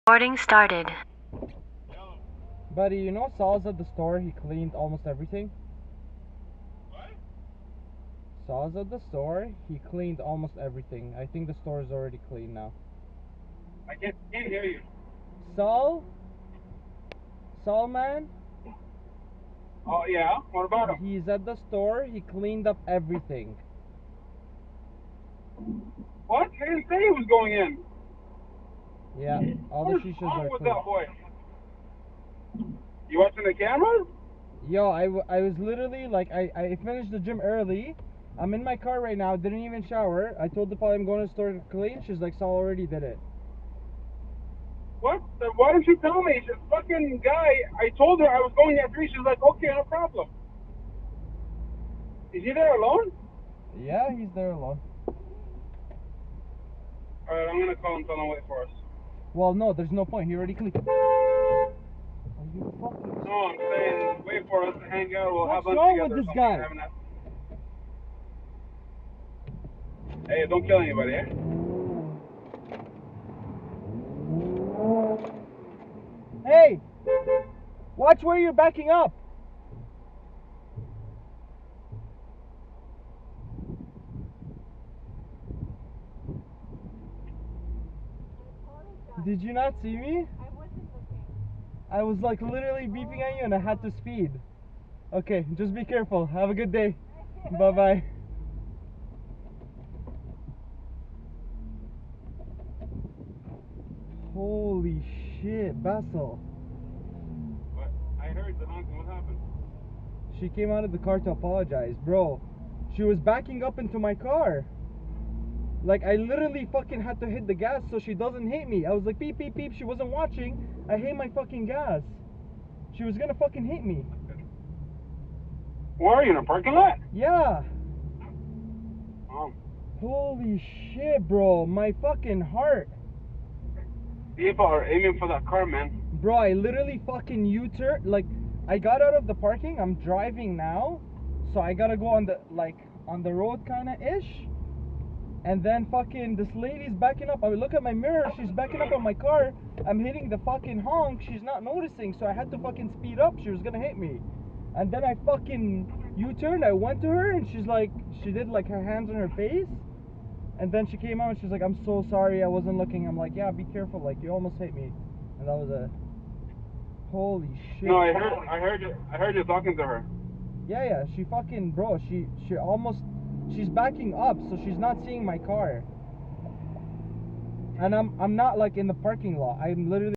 Recording started. Buddy, you know Saul's at the store, he cleaned almost everything? What? Saul's at the store, he cleaned almost everything. I think the store is already clean now. I can't hear you. Saul? Saul, man? Oh, yeah? What about him? He's at the store, he cleaned up everything. What? He didn't say he was going in. Yeah, all the What is shishas wrong are with clean. that boy? You watching the cameras? Yo, I was literally, like, I finished the gym early. I'm in my car right now, didn't even shower. I told the I'm going to the store to clean. She's like, Saul already did it. What? Why didn't you tell me? This fucking guy, I told her I was going at 3. She's like, okay, no problem. Is he there alone? Yeah, he's there alone. Alright, I'm gonna call him, tell him wait for us. Well, no, there's no point. He already cleaned. Are you fucking... No, I'm saying wait for us to hang out. We'll have What's lunch wrong together. with or this something. guy? Have a- Hey, don't kill anybody, eh? Hey! Watch where you're backing up! Did you not see me? I wasn't looking. I was like literally beeping at you and I had to speed. Okay, just be careful. Have a good day. Bye bye. Holy shit, Basil. What? I heard the honking. What happened? She came out of the car to apologize. Bro, she was backing up into my car. Like, I literally fucking had to hit the gas so she doesn't hit me. I was like, beep, beep, beep. She wasn't watching. I hit my fucking gas. She was gonna fucking hit me. Where are you, in a parking lot? Yeah. Oh. Holy shit, bro. My fucking heart. People are aiming for that car, man. Bro, I literally fucking U-turn. Like, I got out of the parking. I'm driving now. So I gotta go on the, like, on the road kinda ish. And then fucking this lady's backing up. I look at my mirror, she's backing up on my car. I'm hitting the fucking honk, she's not noticing, so I had to fucking speed up. She was gonna hit me. And then I fucking U-turned, I went to her and she's like, she did like her hands on her face. And then she came out and she's like, I'm so sorry, I wasn't looking. I'm like, yeah, be careful, like you almost hit me. And that was a holy shit. No, I heard you talking to her. Yeah, she fucking, bro, she almost, she's backing up, so she's not seeing my car. And I'm not like in the parking lot. I'm literally